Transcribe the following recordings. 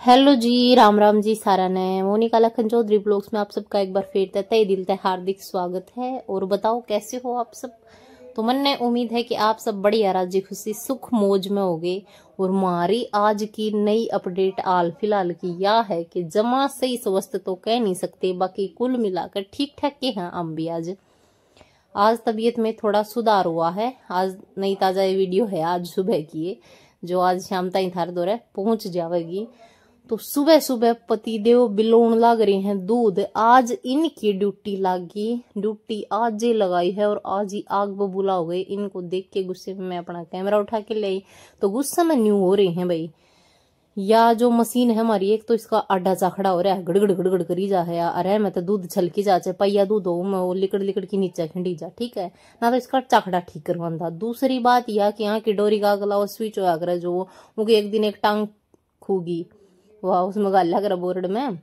Hello जी, राम राम जी सारा ने Monika Lakhan Chaudhary blogs में आप सबका एक बार फिर तहे दिल से हार्दिक स्वागत है। और बताओ कैसे हो आप सब। तो मन ने उम्मीद है कि आप सब बढ़िया राजी खुशी सुख मौज में होगे। और हमारी आज की नई अपडेट आल फिलहाल की यह है कि जमा सही स्वस्थ तो कह नहीं सकते, बाकी कुल मिलाकर ठीक ठाक के हैं हम भी। आज तबीयत में थोड़ा सुधार हुआ है। आज नई ताजा वीडियो है आज सुबह की, जो आज शाम तक थार दौरे पहुंच जाएगी। तो सुबह सुबह पतिदेव बिलोण लग रहे हैं दूध। आज इनकी ड्यूटी लागी, ड्यूटी आज ही लगाई है और आज ही आग बबूला हो गई। इनको देख के गुस्से में मैं अपना कैमरा उठा के ले आई, तो गुस्सा में न्यू हो रहे हैं भाई। या जो मशीन है हमारी, एक तो इसका आडा चाखड़ा हो रहा है, गड़गड़ गड़गड़ करी जा है। अरे मैं तो दूध छलकी जाचे पैया दूध हो मैं वो लिकड़ लिकड़ की नीचे खिंडी जा, ठीक है ना। तो इसका चाखड़ा ठीक करवाना। दूसरी बात यह कि यहाँ की डोरी का अगला स्विच होया करे जो वो एक दिन एक टांग खूगी वाह उसमें गाला कर बोर्ड में,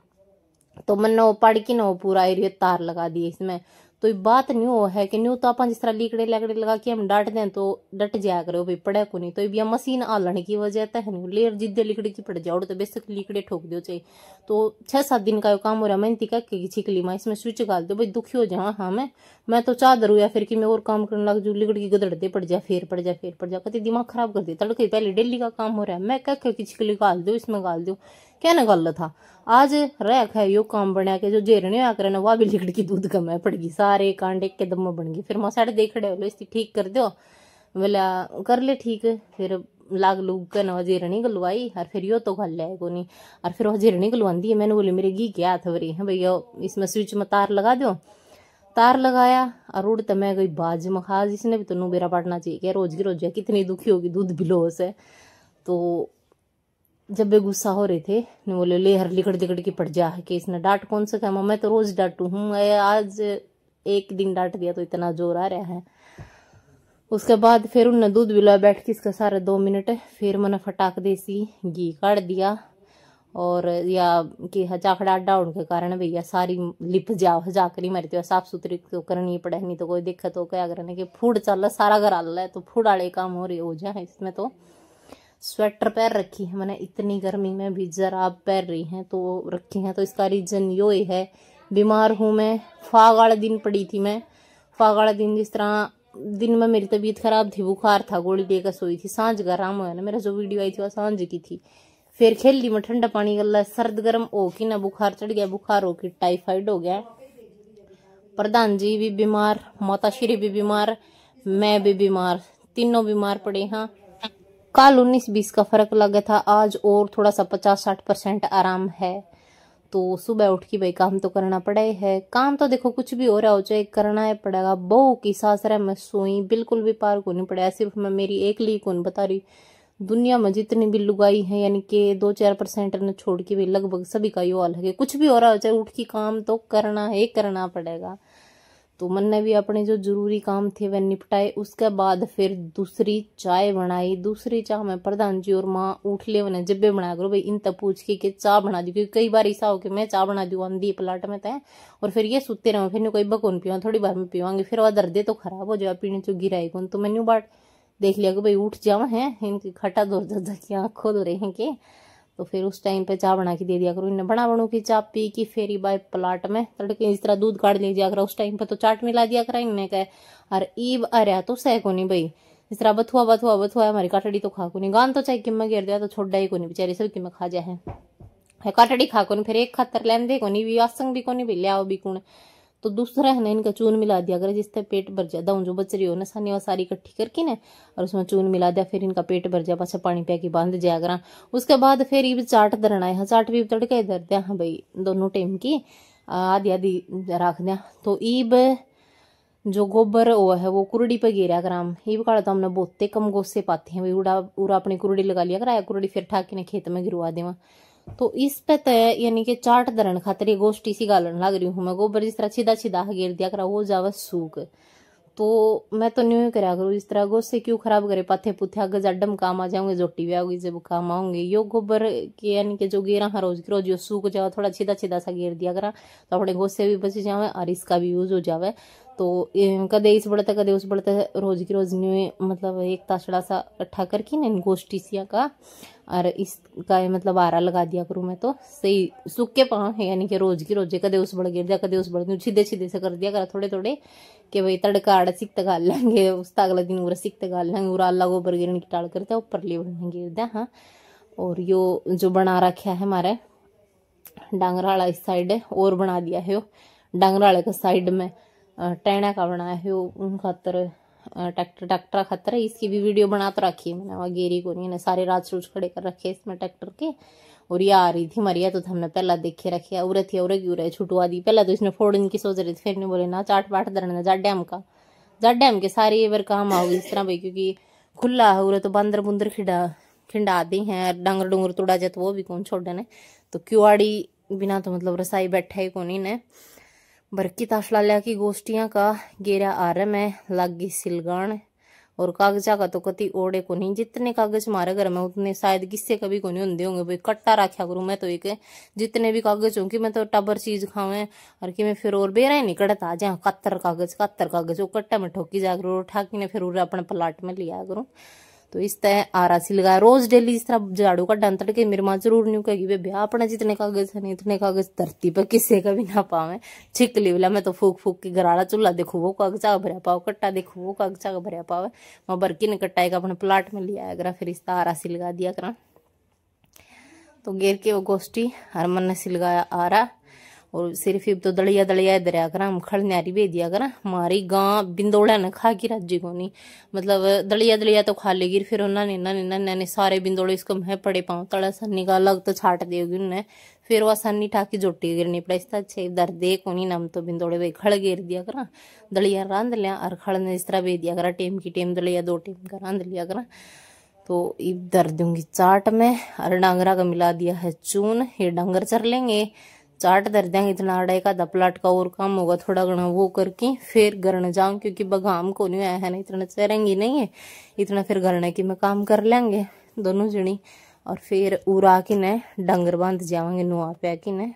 तो मैंने वो पढ़ की ना वो पूरा एरिया तार लगा दिए इसमें। तो ये बात न्यू है कि न्यू तो अपन जिस तरह लीकड़े लकड़े लगा के हम डांट दें तो डट जाया करो भाई, पड़े को नहीं। तो ये मशीन आलने की वजह तो है नहीं, लेर जिद्दे लिकड़े की पड़ जाओ तो बेसिक लिकड़े ठोक दो चाहिए। तो 6-7 दिन का काम हो रहा है। मेहनती का छिकली माँ इसमें स्विच डाल दो भाई, दुखी हो जाओ। हाँ मैं तो चादर या फिर कि मैं और काम करने लग जू, लिकड़ की गदड़ते पड़ जा, फिर पड़ जा कति दिमाग खराब कर दे। तड़के पहले डेली का काम हो रहा है, मैं कह की छिकली गाल दो इसमें गाल दो, क्या ना गल था। आज रख है यो काम बना के जो जेरने आकर ना वह भी लिकड़ की दूध कम है पड़गी, सारे कांडे के दम बन गई। फिर मां साढ़े देख रहे हो इसकी ठीक कर दो, बोला कर ले ठीक। फिर लाग लूग कर ना जेरनी गलवाई और फिर यो तो गल है को नहीं। और फिर वह जेरनी गलवादी है, मैंने बोली मेरे घी क्या था वरी है भैया इसमें स्विच में तार लगा दो। तार लगाया और उड़ तो मैं गई बाज मखा, जिसने भी तो बेरा पाटना चाहिए क्या रोज की रोज कितनी दुखी होगी दूध बिलोस है। तो जब वे गुस्सा हो रहे थे ने बोले ले हर लिकड़ दिकड़ की पड़ जा है कि इसने डांट कौन सा खाया। मैं तो रोज डांटू हूँ, आज एक दिन डांट दिया तो इतना जोर आ रहा है। उसके बाद फिर उनने दूध बिलाया बैठ के इसका सारे 2 मिनट। फिर मैंने फटाक देसी घी काट दिया और या कि चाखड़ा अड्डा होने के कारण भैया सारी लिप जाओ जाकरी मारी तो साफ सुथरी तो करनी पड़े, नहीं तो कोई दिक्कत हो क्या करने के फूड चल सारा घर आल है तो फूड वाले काम हो रहे हो जाए। इसमें तो स्वेटर पहन रखी है मैंने, इतनी गर्मी में भी जराब पहन रही हैं तो रखी हैं। तो इसका रीजन यो ही है, बीमार हूँ मैं। फाग वाला दिन पड़ी थी मैं, फाग वाला दिन जिस तरह दिन में मेरी तबीयत खराब थी, बुखार था, गोली लेकर सोई थी। सांझ का आराम हुआ ना, मेरा जो वीडियो आई थी वह सांझ की थी। फिर खेल ली मैं ठंडा पानी गला, सर्द गर्म हो कि ना बुखार चढ़ गया, बुखार हो कि टाइफाइड हो गया। प्रधान जी भी बीमार, माता श्री भी बीमार, मैं भी बीमार, तीनों बीमार पड़े। हाँ कल 19-20 का फर्क लगा था, आज और थोड़ा सा 50-60% आराम है। तो सुबह उठ के भाई काम तो करना पड़े है। काम तो देखो कुछ भी हो रहा हो चाहे करना है पड़ेगा। बहू की सासरा में सोई बिल्कुल भी पार को नहीं पड़ा। सिर्फ मैं मेरी एक ली कौन बता रही, दुनिया में जितनी भी लुगाई है यानी कि 2-4% ने छोड़ के भी लगभग सभी का यो हाल है कि कुछ भी हो रहा हो चाहे उठ के काम तो करना है, करना पड़ेगा। तो मन ने भी अपने जो जरूरी काम थे वह निपटाए। उसके बाद फिर दूसरी चाय बनाई। दूसरी चाय में प्रधान जी और माँ उठ ले मैंने जब भी बनाया करो भाई इन तब पूछ के कि चाय बना दी, क्योंकि कई बार ऐसा हो कि मैं चाय बना दी आंधी प्लाट में तय और फिर ये सुते रहो, फिर कोई बकौन पीवा थोड़ी बार में पीवांगे, फिर वह दर्दे तो खराब हो जाए पीने चो गिराए कौन। तो मैंने बाट देख लिया कि भाई उठ जावा है इनकी खटा दो की आँख खोल रहे हैं कि, तो फिर उस टाइम पे चाय बना के दे दिया करो। इन्हें बना बनू की चाय पी की फेरी बाय प्लाट में तड़के इस तरह दूध काट ले दिया करो। उस टाइम पे तो चाट मिला दिया करा इनने कहे। और ईब अरे तो सह को नहीं भाई इस तरह बथुआ बथुआ बथुआ हमारी काटड़ी तो खा को नहीं, गान तो चाहे कि मैं गिर दिया तो छोड़ा ही को नहीं बेचारी सब कि मैं खा जाए है काटड़ी खा को नहीं। फिर एक खातर लेन दे को नहीं भी आसंग भी को नहीं भी लिया भी कौन। तो दूसरा है ना इनका चून मिला दिया करे जिससे पेट भर जाता हूँ, जो बच रही हो ना सानी सारी इकट्ठी करके ना और उसमें चून मिला दिया, फिर इनका पेट भर जा पाछा पानी पिया के बांध जाया करा। उसके बाद फिर ये चाट धरना है, चाट भी तड़के धर दिया हाँ भाई दोनों टाइम की आधी आधी रख दिया। तो ईब जो गोबर वो है वो कुरड़ी पे गिरा कराम ईब काड़ा तो हमने बहुते कम गोसे पाते हैं भाई, उड़ा अपनी कुरड़ी लगा लिया कराया कुरड़ी फिर ठाके ने खेत में गिरवा देवा। तो इस पे तय यानी कि चाट धरण खातर ये गोष्ठी सी गालन लग रही हूँ मैं। गोबर जिस तरह छिदा छिदा गिर दिया करा वो जावा सूख। तो मैं तो न्यू करा करूँ इस तरह गोसे क्यों खराब करे पाथे पुथे आगे जड्डम काम आ जाऊंगे, जोटी भी आऊंगी जब काम आऊंगे। यो गोबर के यानी कि जो गिरा हाँ रोज की रोज यो सूख जाओ, थोड़ा छिदा छिदा सा गिर दिया करा तो अपने गोसे भी बच जावे और इसका भी यूज हो जावे। तो कदे इस बढ़ता कदे उस बढ़ता रोज की रोज मतलब एक ताशड़ा सा इकट्ठा करके ना गोष्ठी सिया का और इसका मतलब आरा लगा दिया करूँ मैं। तो सही सूखे पाँव है यानी कि रोज की रोजे कदे उस बढ़ गिर जा कदे उस बढ़ सीधे सीधे से कर दिया करा थोड़े थोड़े कि भाई तड़का आड़ा सीखते गाल लेंगे उसका अगला दिन पूरा सीखते गाल लेंगे और अल्लाह गोबर गिरने की टाल करते ऊपर ले बढ़ने गिर दिया। हाँ, और यो जो बना रखा है हमारे डांगराड़ा इस साइड है और बना दिया है डांगराड़े का साइड में टैना का बनाया है उन खातर ट्रैक्टर खातर है। इसकी भी वीडियो बना तो रखी है मैंने वहाँ गेरी को नहीं सारे राज रोज खड़े कर रखे इसमें ट्रैक्टर के। और ये आ रही थी मरिया तो हमने पहला देखे रखे उरे थी उरे की उरे छुटवा दी पहला तो इसने फोड़न की सोच रही थी फिर ने बोले ना चाट पाट दरना जा डैम के सारे बार काम आओगे इस तरह भाई क्योंकि खुला है उरे तो बंदर बुंदर खिंडा दी हैं डांगर डूंगर तोड़ा जाए तो वो भी कौन छोड़े ने तो क्यूआड़ी बिना तो मतलब रसाई बैठा ही कोनी ने बरकी ताशलाल्या की गोष्ठियां का गेरा आरे में लागी सिलगान और कागजा का तो कति ओढ़े को नहीं जितने कागज हमारे घर में उतने शायद किससे कभी को नहीं होंगे होंगे भाई कट्टा रखा करूँ मैं तो एक जितने भी कागज होंगे मैं तो टबर चीज खावे और कि मैं फिर और बेरा ही नहीं कड़ता जहाँ कत्तर कागज वो कट्टा में ठोकी जा करूँ ठाकी ने फिर अपने प्लाट में लिया करूँ। तो इस तरह आरा सी लगा रोज डेली इस तरह झाड़ू का डन तड़के मेरी माँ जरूर नहीं कहेगी वे ब्याह अपना जितने कागज है नहीं इतने कागज धरती पर किसी का भी ना पावे छिकली वाला मैं तो फूक के घराड़ा चूल्हा देखो वो कागजा भरया पाओ कट्टा देखो वो कागजा भरया पावे मैं बरकी ने कट्टाएगा अपने प्लाट में लिया करा फिर इस आरा सी लगा दिया करा। तो गेर के वो गोष्ठी हर मन ने सिलगाया आरा और सिर्फ तो दलिया दरिया करा हम खड़ न्यारी भेज दिया करा हमारी गां बिंदोड़ा ने खा की राज्य को नहीं मतलब दलिया तो खा लेगी फिर उन्होंने सारे बिंदोड़े इसको मैं पड़े पाऊँ तड़ा सन्नी का अलग तो छाट देगी उन्हें फिर वह सन्नी ठाकी जोटी गिरनी पड़ा इसका अच्छे दर दे को नहीं नम तो बिंदोड़े भाई खड़ गिर दिया करा दलिया रांध लिया और खड़ ने इस तरह भेज दिया करा टेम की टेम दलिया 2 टेम का रांध लिया करा। तो इधर दूंगी चाट में और डांगरा का मिला दिया है चून ये डांगर चर लेंगे चाट दर देंगे इतना आड़ा का दपलाट का और काम होगा थोड़ा घना वो करके फिर गरने जाऊं क्योंकि बगाम को नहीं आया है ना इतना चरेंगी नहीं है इतना फिर गरने की मैं काम कर लेंगे दोनों जनी और फिर उरा की ने डंगर बांध जावांगे नुआ पे की ने।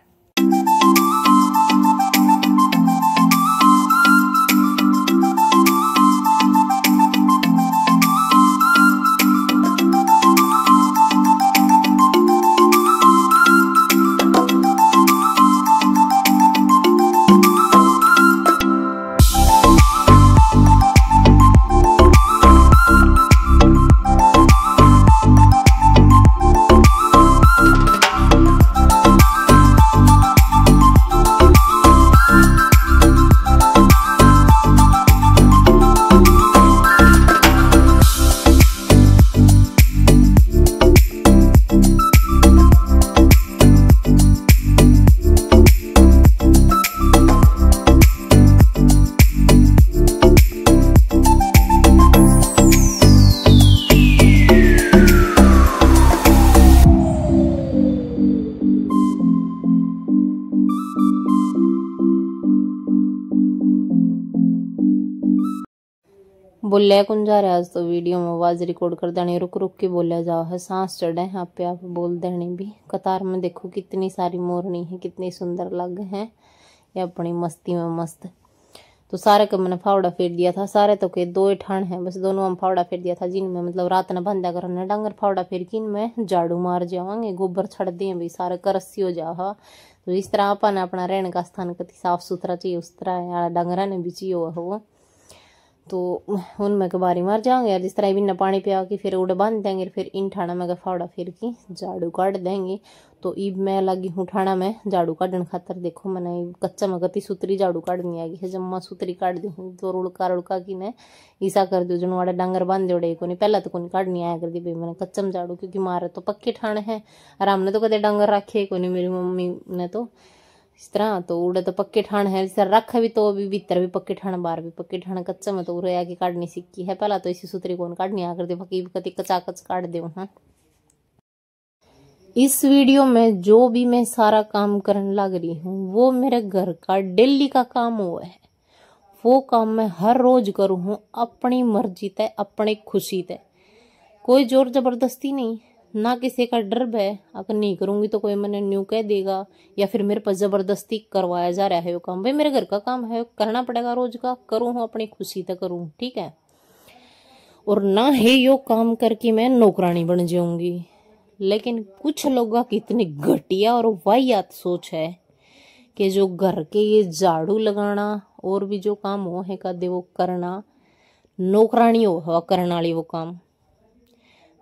बोलिया कौन जा रहा है तो वीडियो में आवाज रिकॉर्ड कर देनी रुक के बोलिया जाओ है सांस चढ़े यहाँ पे आप बोल देने भी कतार में देखो कितनी सारी मोरनी है कितनी सुंदर लग है ये अपनी मस्ती में मस्त। तो सारे को मैंने फावड़ा फेर दिया था सारे तो के 2 ठाण है बस दोनों हम फावड़ा फेर दिया था जिनमें मतलब रात न बंदा करना डांगर फावड़ा फेर की इनमें झाड़ू मार जावांगे गोबर छड़ दिए भाई सारे करसी हो जा। तो इस तरह अपन अपना रहने का स्थान कति साफ सुथरा चाहिए उस तरह डांगरा ने भी चाहिए वो तो उनमें के बारी मार जाएंगे यार जिस तरह भी न पानी पिया के फिर उड़े बांध देंगे फिर इन ठाणा में फावड़ा फिर की झाड़ू काट देंगे। तो ईब मैं लगी हूँ ठाणा में झाड़ू काटने खातर देखो मैंने कच्चा में गति सुतरी झाड़ू काटनी आगी है जम्मा सुतरी काट दी हूँ तो रुड़का की ने ईसा कर दो जनवाड़े डांगर बांध जोड़े को नहीं पहला तो कोई काटनी आया कर दी भाई मैंने कच्चा में झाड़ू क्योंकि मारे तो पक्के ठाणे हैं और हमने तो कदे डांगर रखे को नहीं मेरी मम्मी ने तो इस तरह तो उड़े तो पक्के ठाण है इस तरह रखा भी तो अभी भीतर भी पक्के ठाण बाहर भी पक्के ठाण कच्चा में तो उड़े आके काटनी सीखी है पहला तो इसी सूत्री कौन काटनी आ कर दे फकी कति कचाकच काट दे। हाँ, इस वीडियो में जो भी मैं सारा काम करने लग रही हूँ वो मेरे घर का डेली का काम हुआ है वो काम मैं हर रोज करूँ हूँ अपनी मर्जी तय अपनी खुशी तय कोई जोर जबरदस्ती नहीं ना किसी का डर है, अगर नहीं करूंगी तो कोई मैंने न्यू कह देगा, या फिर मेरे पर जबरदस्ती करवाया जा रहा है वो काम। भाई मेरे घर का काम है, करना पड़ेगा रोज का, करूँ अपनी खुशी तक करूँ, ठीक है। और ना ही यो काम करके मैं नौकरानी बन जाऊंगी। लेकिन कुछ लोगों की इतनी घटिया और वाहियात सोच है कि जो घर के ये झाड़ू लगाना और भी जो काम हो है का दे वो करना, नौकरानी हो करने वाली वो काम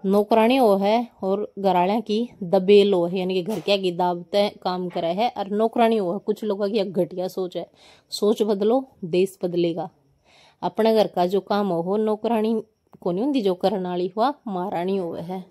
नौकरानी हो है, और घरालिया की दबेल हो है, यानी कि घर क्या की दावते काम करे है, और नौकरानी हो है। कुछ लोगों की घटिया सोच है। सोच बदलो, देश बदलेगा। अपने घर का जो काम हो नौकरानी को नहीं होती जो करने वाली, हुआ महारानी हो है।